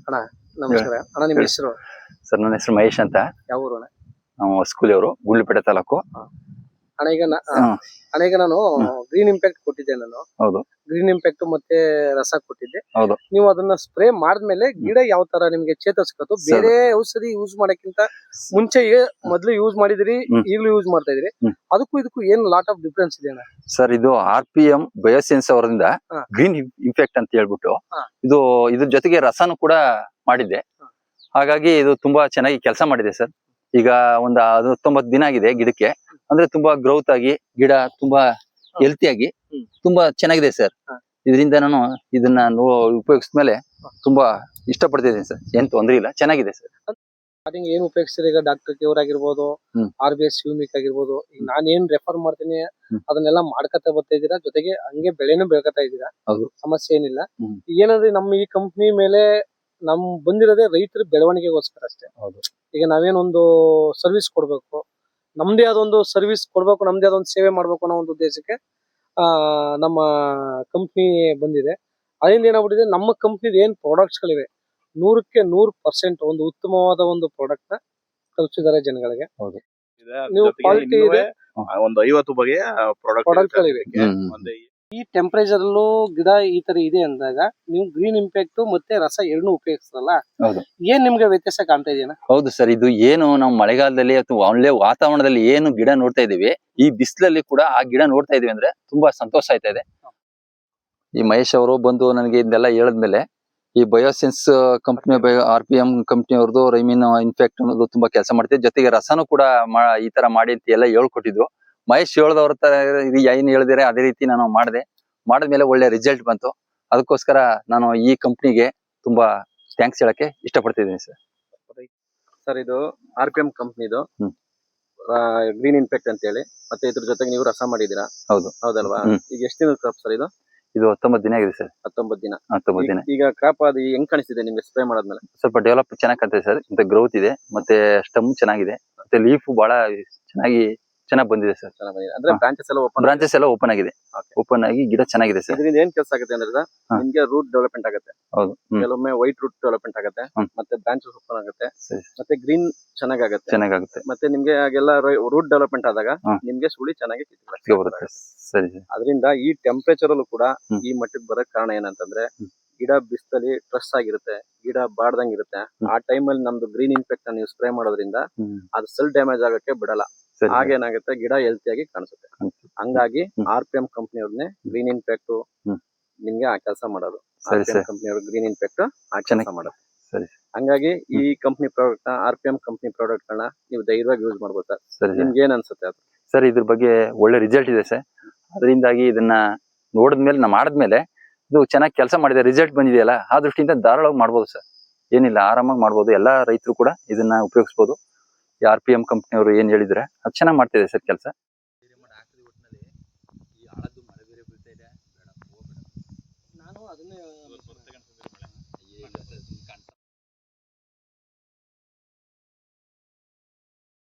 ಅಣ್ಣ ನಮಸ್ಕಾರ ಅಣ್ಣ, ನಿಮ್ಮ ಹೆಸರು? ಸರ್, ನನ್ನ ಹೆಸರು ಮಹೇಶ್ ಅಂತ. ಯಾವ ಊರು ಅಣ್ಣ? ನಾವು ಹೊಸಕುಲಿಯವರು, ಗುಂಡ್ಲುಪೇಟೆ ತಾಲೂಕು. ಅಣ್ಣ ಈಗ ನಾನು ಗ್ರೀನ್ ಇಂಪ್ಯಾಕ್ಟ್ ಕೊಟ್ಟಿದ್ದೆ. ನಾನು ಹೌದು, ಗ್ರೀನ್ ಇಂಪ್ಯಾಕ್ಟ್ ಮತ್ತೆ ರಸ ಕೊಟ್ಟಿದ್ದೆ. ಹೌದು. ನೀವು ಅದನ್ನ ಸ್ಪ್ರೇ ಮಾಡಿದ್ಮೇಲೆ ಗಿಡ ಯಾವ ತರ ನಿಮ್ಗೆ ಚೇತರಿಸ್ಕೊತು? ಬೇರೆ ಔಷಧಿ ಯೂಸ್ ಮಾಡಕ್ಕಿಂತ ಮುಂಚೆ ಮೊದ್ಲು ಯೂಸ್ ಮಾಡಿದ್ರಿ, ಈಗಲೂ ಯೂಸ್ ಮಾಡ್ತಾ ಇದ್ರಿ, ಅದಕ್ಕೂ ಇದಕ್ಕೂ ಏನ್ ಲಾಟ್ ಆಫ್ ಡಿಫ್ರೆನ್ಸ್ ಇದೆ ಅಣ್ಣ? ಸರ್, ಇದು RPM ಬಯೋಸೈನ್ಸ್ ಅವರಿಂದ ಗ್ರೀನ್ ಇಂಪ್ಯಾಕ್ಟ್ ಅಂತ ಹೇಳ್ಬಿಟ್ಟು ಇದು ಇದ್ರ ಜೊತೆಗೆ ರಸನು ಕೂಡ ಮಾಡಿದ್ದೆ. ಹಾಗಾಗಿ ಇದು ತುಂಬಾ ಚೆನ್ನಾಗಿ ಕೆಲಸ ಮಾಡಿದೆ ಸರ್. ಈಗ ಒಂದು 19 ದಿನ ಆಗಿದೆ ಗಿಡಕ್ಕೆ. ಅಂದ್ರೆ ತುಂಬಾ ಗ್ರೌತ್ ಆಗಿ ಗಿಡ ತುಂಬಾ ಹೆಲ್ತಿ ಆಗಿ ತುಂಬಾ ಚೆನ್ನಾಗಿದೆ ಸರ್. ಇದರಿಂದ ನಾನು ಇದನ್ನ ಉಪಯೋಗಿಸಿದ್ಮೇಲೆ ತುಂಬಾ ಇಷ್ಟಪಡ್ತಿದ್ದೀನಿ ಸರ್. ಏನ್ ತೊಂದ್ರೆ ಇಲ್ಲ, ಚೆನ್ನಾಗಿದೆ ಸರ್. ಏನ್ ಉಪಯೋಗಿಸ್ತೀರಿ? ಈಗ ಡಾಕ್ಟರ್ ಕೇವರ್ ಆಗಿರ್ಬೋದು, RBS ಹ್ಯೂಮಿಕ್ ಆಗಿರ್ಬೋದು, ಈಗ ನಾನು ಏನ್ ರೆಫರ್ ಮಾಡ್ತೀನಿ ಅದನ್ನೆಲ್ಲ ಮಾಡ್ಕತಾ ಬರ್ತಾ ಇದ್ದೀರಾ, ಜೊತೆಗೆ ಹಂಗೆ ಬೆಳೆನೂ ಬೆಳ್ಕತಾ ಇದ್ದೀರಾ, ಸಮಸ್ಯೆ ಏನಿಲ್ಲ. ಏನಂದ್ರೆ ನಮ್ಮ ಈ ಕಂಪ್ನಿ ಮೇಲೆ ನಮ್ ಬಂದಿರೋದೇ ರೈತರ ಬೆಳವಣಿಗೆಗೋಸ್ಕರ ಅಷ್ಟೇ. ಈಗ ನಾವೇನೊಂದು ಸರ್ವಿಸ್ ಕೊಡ್ಬೇಕು, ನಮ್ದೇ ಆದ ಒಂದು ಸರ್ವಿಸ್ ಕೊಡ್ಬೇಕು, ನಮ್ದೇ ಆದ ಒಂದು ಸೇವೆ ಮಾಡ್ಬೇಕು ಅನ್ನೋ ಒಂದು ಉದ್ದೇಶಕ್ಕೆ ನಮ್ಮ ಕಂಪ್ನಿ ಬಂದಿದೆ. ಅದರಿಂದ ಏನಾಗ್ಬಿಟ್ಟಿದೆ, ನಮ್ಮ ಕಂಪ್ನಿದ ಏನ್ ಪ್ರಾಡಕ್ಟ್ಸ್ ಗಳಿವೆ 100ಕ್ಕೆ 100% ಒಂದು ಉತ್ತಮವಾದ ಒಂದು ಪ್ರಾಡಕ್ಟ್ ನ ತಲುಪಿಸಿದ್ದಾರೆ ಜನಗಳಿಗೆ. ನೀವು ಕ್ವಾಲಿಟಿ ಇದೆ, ಒಂದು 50 ಬಗೆಯ ಪ್ರಾಡಕ್ಟ್ ಗಳಿವೆ. ಈ ಟೆಂಪರೇಚರ್ ಅಲ್ಲೂ ಗಿಡ ಈ ತರ ಇದೆ ಅಂದಾಗ ನೀವು ಗ್ರೀನ್ ಇಂಪ್ಯಾಕ್ಟ್ ಮತ್ತೆ ರಸ ಎರಡನ್ನೂ ಉಪಯೋಗಿಸ್ತಲ್ಲ, ಏನ್ ನಿಮ್ಗೆ ವ್ಯತ್ಯಾಸ ಕಾಣ್ತಾ ಇದೆಯಾ? ಹೌದು ಸರ್, ಇದು ಏನು ನಾವು ಮಳೆಗಾಲದಲ್ಲಿ ಅಥವಾ ಒಳ್ಳೆ ವಾತಾವರಣದಲ್ಲಿ ಏನು ಗಿಡ ನೋಡ್ತಾ ಇದೀವಿ, ಈ ಬಿಸಿಲಲ್ಲಿ ಕೂಡ ಆ ಗಿಡ ನೋಡ್ತಾ ಇದೀವಿ ಅಂದ್ರೆ ತುಂಬಾ ಸಂತೋಷ ಆಯ್ತಾ ಇದೆ. ಈ ಮಹೇಶ್ ಅವರು ಬಂದು ನನಗೆ ಇದೆಲ್ಲ ಹೇಳಿದ್ಮೇಲೆ ಈ ಬಯೋಸೆನ್ಸ್ ಕಂಪ್ನಿ, RPM ಕಂಪ್ನಿ ಅವ್ರದ್ದು ರೈಮಿನ್ ಇನ್ಫೆಕ್ಟ್ ಅನ್ನೋದು ತುಂಬಾ ಕೆಲಸ ಮಾಡ್ತಿದ್ದೆ. ಜೊತೆಗೆ ರಸನೂ ಕೂಡ ಈ ತರ ಮಾಡಿ ಅಂತ ಎಲ್ಲ ಹೇಳ್ಕೊಟ್ಟಿದ್ರು. ಮಹೇಶ್ ಹೇಳ್ದವ್ರ ತರ ಏನ್ ಹೇಳಿದ್ರೆ ಅದೇ ರೀತಿ ನಾನು ಮಾಡಿದ್ಮೇಲೆ ಒಳ್ಳೆ ರಿಸಲ್ಟ್ ಬಂತು. ಅದಕ್ಕೋಸ್ಕರ ನಾನು ಈ ಕಂಪ್ನಿಗೆ ತುಂಬಾ ಥ್ಯಾಂಕ್ಸ್ ಹೇಳಕ್ಕೆ ಇಷ್ಟಪಡ್ತಿದ್ದೀನಿ ಸರ್. ಸರ್, ಇದು RPM ಕಂಪ್ನಿದು ಗ್ರೀನ್ ಇಂಪ್ಯಾಕ್ಟ್ ಅಂತ ಹೇಳಿ, ಮತ್ತೆ ಇದ್ರ ಜೊತೆಗೆ ನೀವು ರಸ ಮಾಡಿದೀರಾ? ಹೌದಲ್ವಾ? ಈಗ ಎಷ್ಟು ದಿನದ ಕ್ರಾಪ್ ಸರ್ ಇದು? 19 ದಿನ ಆಗಿದೆ ಸರ್. 19 ದಿನ. ಈಗ ಕ್ರಾಪ್ ಅದು ಹೆಂಗ್ ಕಾಣಿಸ್ತಿದೆ ನಿಮ್ಗೆ ಸ್ಪ್ರೇ ಮಾಡಾದ್ಮೇಲೆ? ಸ್ವಲ್ಪ ಡೆವಲಪ್ ಚೆನ್ನಾಗಿ ಕಾಣ್ತಿದೆ ಸರ್. ಮತ್ತೆ ಗ್ರೋತ್ ಇದೆ, ಮತ್ತೆ ಸ್ಟಮ್ ಚೆನ್ನಾಗಿದೆ, ಮತ್ತೆ ಲೀಫ್ ಬಹಳ ಚೆನ್ನಾಗಿ ಬಂದಿದೆ ಸರ್. ಅಂದ್ರೆ ಬ್ರಾಂಚಸ್ ಎಲ್ಲ ಓಪನ್ ಆಗಿದೆ. ಓಪನ್ ಆಗಿ ಗಿಡ ಚೆನ್ನಾಗಿದೆ ಸರ್. ಇದರಿಂದ ಏನ್ ಕೆಲಸ ಆಗುತ್ತೆ ಅಂದ್ರೆ ನಿಮ್ಗೆ ರೂಟ್ ಡೆವಲಪ್ಮೆಂಟ್ ಆಗುತ್ತೆ. ಹೌದು, ಕೆಲವೊಮ್ಮೆ ವೈಟ್ ರೂಟ್ ಡೆವಲಪ್ಮೆಂಟ್ ಆಗುತ್ತೆ, ಮತ್ತೆ ಬ್ರಾಂಚಸ್ ಓಪನ್ ಆಗುತ್ತೆ, ಮತ್ತೆ ಗ್ರೀನ್ ಚೆನ್ನಾಗುತ್ತೆ. ಮತ್ತೆ ನಿಮ್ಗೆ ಆಗೆಲ್ಲ ರೂಟ್ ಡೆವಲಪ್ಮೆಂಟ್ ಆದಾಗ ನಿಮ್ಗೆ ಸುಳಿ ಚೆನ್ನಾಗಿ ಬರುತ್ತೆ. ಸರಿ. ಅದರಿಂದ ಈ ಟೆಂಪರೇಚರ್ ಅಲ್ಲೂ ಕೂಡ ಈ ಮಟ್ಟಕ್ಕೆ ಬರಕ್ ಕಾರಣ ಏನಂತಂದ್ರೆ, ಗಿಡ ಬಿಸಿಲಲ್ಲಿ ಸ್ಟ್ರೆಸ್ ಆಗಿರುತ್ತೆ, ಗಿಡ ಬಾಡ್ದಂಗ್ ಇರುತ್ತೆ. ಆ ಟೈಮಲ್ಲಿ ನಮ್ದು ಗ್ರೀನ್ ಇಂಪ್ಯಾಕ್ಟ್ ನೀವು ಸ್ಪ್ರೇ ಮಾಡೋದ್ರಿಂದ ಅದು ಸೆಲ್ ಡ್ಯಾಮೇಜ್ ಆಗಕ್ಕೆ ಬಿಡಲ್ಲ. ಹಾಗೇನಾಗುತ್ತೆ, ಗಿಡ ಹೆಲ್ತಿಯಾಗಿ ಕಾಣಿಸುತ್ತೆ. ಹಂಗಾಗಿ RPM ಕಂಪ್ನಿ ಅವ್ರನ್ನೇ ಗ್ರೀನ್ ಇಂಪ್ಯಾಕ್ಟ್ ನಿಮ್ಗೆ ಆ ಕೆಲಸ ಮಾಡೋದು. RPM ಕಂಪ್ನಿ ಅವ್ರ ಗ್ರೀನ್ ಇಂಪ್ಯಾಕ್ಟ್ ಆ ಕೆಲಸ ಮಾಡೋದು. ಹಂಗಾಗಿ ಈ company product RPM company product ಗಳನ್ನ ನೀವು ಧೈರ್ಯವಾಗಿ ಯೂಸ್ ಮಾಡ್ಬೋದು ಸರ್. ನಿಮ್ಗೆ ಏನ್ ಅನ್ಸುತ್ತೆ ಅದು? ಸರ್, ಇದ್ರ ಬಗ್ಗೆ ಒಳ್ಳೆ ರಿಸಲ್ಟ್ ಇದೆ ಸರ್. ಅದರಿಂದಾಗಿ ಇದನ್ನ ನೋಡಿದ್ಮೇಲೆ ಮಾಡಿದ್ಮೇಲೆ ಇದು ಚೆನ್ನಾಗಿ ಕೆಲಸ ಮಾಡಿದೆ, ರಿಸಲ್ಟ್ ಬಂದಿದೆಯಲ್ಲ, ಆ ದೃಷ್ಟಿಯಿಂದ ಧಾರಾಳವಾಗಿ ಮಾಡ್ಬೋದು ಸರ್. ಏನಿಲ್ಲ, ಆರಾಮಾಗಿ ಮಾಡ್ಬೋದು. ಎಲ್ಲಾ ರೈತರು ಕೂಡ ಇದನ್ನ ಉಪಯೋಗಿಸ್ಬೋದು. RPM ಕಂಪ್ನಿ ಅವರು ಏನ್ ಹೇಳಿದ್ರೆ ಅದು ಚೆನ್ನಾಗಿ ಮಾಡ್ತಿದೆ ಸರ್ ಕೆಲಸ.